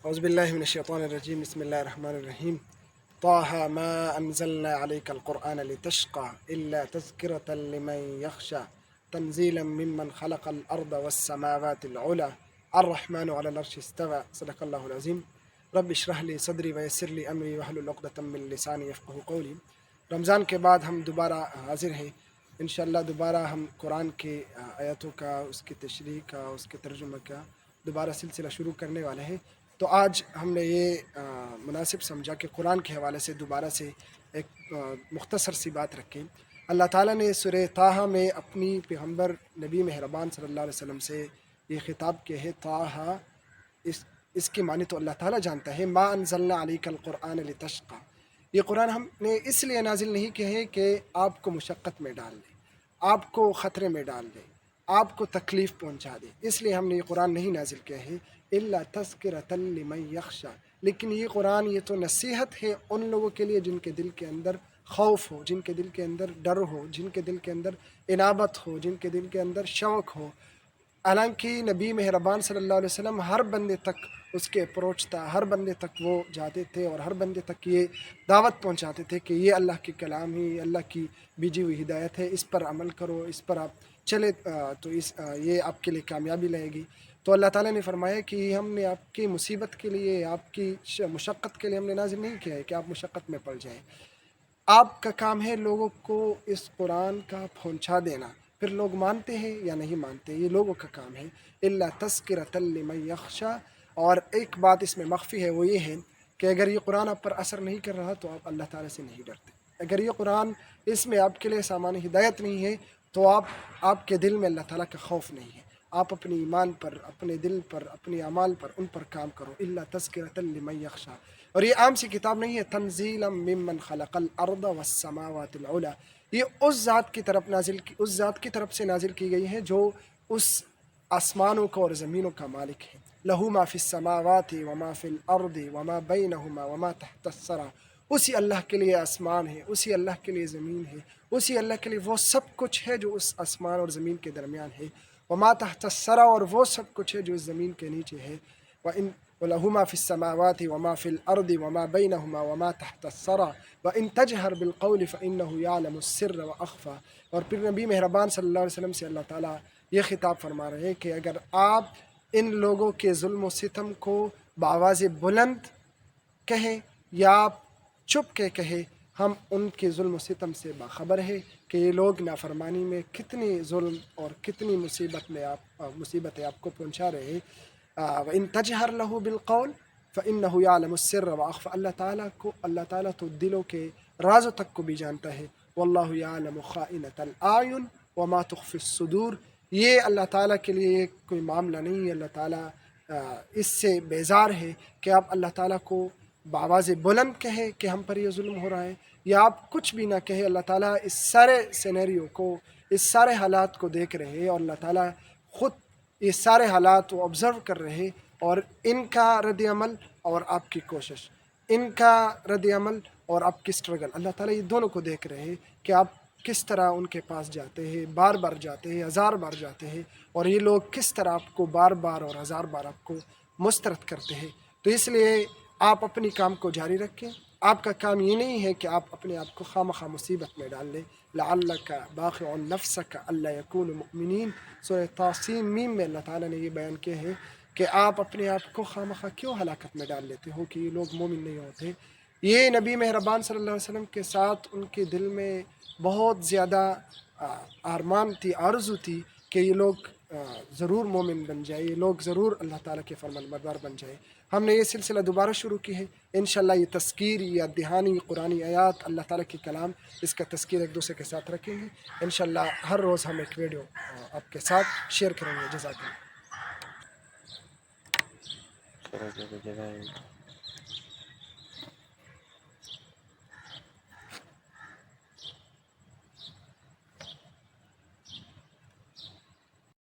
اعوذ باللہ من الشیطان الرجیم بسم اللہ الرحمن الرحیم طه ما انزلنا عليك القرآن لتشقى الا تذکرة لمن يخشى تنزیلا ممن خلق الارض والسماوات العلى الرحمن على العرش استوى صدق اللہ العظیم رب اشرح لی صدری ویسر لی امری واحلل عقدۃ من لسانی یفقهوا قولی۔ رمضان کے بعد ہم دوبارہ حاضر ہیں انشاءاللہ۔ دوبارہ ہم قرآن کے آیاتوں کا، اس کی تشریح کا، اس کے ترجمہ کا دوبارہ سلسلہ شروع کرنے والے ہیں۔ تو آج ہم نے یہ مناسب سمجھا کہ قرآن کے حوالے سے دوبارہ سے ایک مختصر سی بات رکھیں۔ اللہ تعالیٰ نے سورہ طٰہٰ میں اپنی پیغمبر نبی مہربان صلی اللہ علیہ وسلم سے یہ خطاب کیا ہے۔ طٰہٰ، اس کی معنی تو اللہ تعالیٰ جانتا ہے۔ ما انزلنا علیک القرآن لتشقى، یہ قرآن ہم نے اس لیے نازل نہیں کیا ہے کہ آپ کو مشقت میں ڈال دے، آپ کو خطرے میں ڈال دے، آپ کو تکلیف پہنچا دے، اس لیے ہم نے یہ قرآن نہیں نازل کیا ہے۔ الا تذکرۃ لمن یخشی، لیکن یہ قرآن، یہ تو نصیحت ہے ان لوگوں کے لیے جن کے دل کے اندر خوف ہو، جن کے دل کے اندر ڈر ہو، جن کے دل کے اندر انابت ہو، جن کے دل کے اندر شوق ہو۔ حالانکہ نبی مہربان صلی اللہ علیہ وسلم ہر بندے تک اس کے اپروچ تھا، ہر بندے تک وہ جاتے تھے اور ہر بندے تک یہ دعوت پہنچاتے تھے کہ یہ اللہ کی کلام ہی، اللہ کی بھیجی ہوئی ہدایت ہے، اس پر عمل کرو، اس پر آپ چلے تو یہ آپ کے لیے کامیابی لائے گی۔ تو اللہ تعالیٰ نے فرمایا کہ ہم نے آپ کی مصیبت کے لیے، آپ کی مشقت کے لیے ہم نے نازل نہیں کیا ہے کہ آپ مشقت میں پڑ جائیں۔ آپ کا کام ہے لوگوں کو اس قرآن کا پہنچا دینا، پھر لوگ مانتے ہیں یا نہیں مانتے، یہ لوگوں کا کام ہے۔ الا تذکرۃ لمن یخشی، اور ایک بات اس میں مخفی ہے، وہ یہ ہے کہ اگر یہ قرآن آپ پر اثر نہیں کر رہا تو آپ اللہ تعالیٰ سے نہیں ڈرتے۔ اگر یہ قرآن اس میں آپ کے لیے سامان ہدایت نہیں ہے تو آپ کے دل میں اللہ تعالیٰ کا خوف نہیں ہے۔ آپ اپنے ایمان پر، اپنے دل پر، اپنے اعمال پر، ان پر کام کرو۔ الا تذکرۃ لمن یخشی، اور یہ عام سی کتاب نہیں ہے۔ تنزیلا ممن خلق الارض والسماوات العلی، یہ اس ذات کی طرف سے نازل کی گئی ہے جو اس آسمانوں کا اور زمینوں کا مالک ہے۔ لہ ما فی السماوات وما فی الارض وما بینہما وما تحت الثری، اسی اللہ کے لیے آسمان ہے، اسی اللہ کے لیے زمین ہے، اسی اللہ کے لیے وہ سب کچھ ہے جو اس آسمان اور زمین کے درمیان ہے۔ وما تحت الثری، اور وہ سب کچھ ہے جو اس زمین کے نیچے ہے۔ وَلَهُ مَا فِي السَّمَاوَاتِ وَمَا فِي الْأَرْضِ وَمَا بَيْنَهُمَا وَمَا تَحْتَ الثَّرَى وَإِن تَجْهَرْ بِالْقَوْلِ فَإِنَّهُ يَعْلَمُ السِّرَّ وَأَخْفَى۔ اور پھر نبی مہربان صلی اللہ علیہ وسلم سے اللہ تعالیٰ یہ خطاب فرما رہے ہیں کہ اگر آپ ان لوگوں کے ظلم و ستم کو بآواز بلند کہیں یا آپ چپ کے کہیں، ہم ان کے ظلم و ستم سے باخبر ہے کہ یہ لوگ نافرمانی میں کتنی ظلم اور کتنی مصیبتیں آپ کو پہنچا رہے ہیں۔ وَإِن تَجْهَرْ لَهُ بِالْقَوْلِ فَإِنَّهُ يَعْلَمُ السِّرَّ وَأَخْفَى، اللہ تعالیٰ تو دلوں کے رازوں تک کو بھی جانتا ہے۔ وَاللَّهُ يَعْلَمُ خَائِنَةَ الْأَعْيُنِ وَمَا تُخْفِي الصُّدُورُ، یہ اللہ تعالیٰ کے لیے کوئی معاملہ نہیں ہے۔ اللہ تعالیٰ اس سے بیزار ہے کہ آپ اللہ تعالیٰ کو بآواز بلند کہیں کہ ہم پر یہ ظلم ہو رہا ہے، یا آپ کچھ بھی نہ کہیں۔ اللہ تعالیٰ اس سارے سینیریو کو، اس سارے حالات کو دیکھ رہے ہیں، اور اللہ تعالیٰ خود یہ سارے حالات وہ آبزرو کر رہے ہیں، اور ان کا رد عمل اور آپ کی کوشش، ان کا رد عمل اور آپ کی سٹرگل، اللہ تعالیٰ یہ دونوں کو دیکھ رہے ہیں کہ آپ کس طرح ان کے پاس جاتے ہیں، بار بار جاتے ہیں، ہزار بار جاتے ہیں، اور یہ لوگ کس طرح آپ کو بار بار اور ہزار بار آپ کو مسترد کرتے ہیں۔ تو اس لیے آپ اپنی کام کو جاری رکھیں۔ آپ کا کام یہ نہیں ہے کہ آپ اپنے آپ کو خواہ مصیبت میں ڈال لیں۔ لعلک باخع نفسک الا یکونوا مؤمنین، سورہ طاسیم میں اللہ تعالیٰ نے یہ بیان کیا ہے کہ آپ اپنے آپ کو خواہ کیوں ہلاکت میں ڈال لیتے ہو کہ یہ لوگ مومن نہیں ہوتے۔ یہ نبی مہربان صلی اللہ علیہ وسلم کے ساتھ ان کے دل میں بہت زیادہ آرمان تھی، آرزو تھی کہ یہ لوگ ضرور مومن بن جائے، یہ لوگ ضرور اللہ تعالیٰ کے فرمانبردار بن جائے۔ ہم نے یہ سلسلہ دوبارہ شروع کی ہے انشاءاللہ۔ یہ تذکیر یا دہانی قرآنی آیات، اللہ تعالیٰ کی کلام، اس کا تذکیر ایک دوسرے کے ساتھ رکھیں گے انشاءاللہ۔ ہر روز ہم ایک ویڈیو آپ کے ساتھ شیئر کریں گے۔ جزاک اللہ۔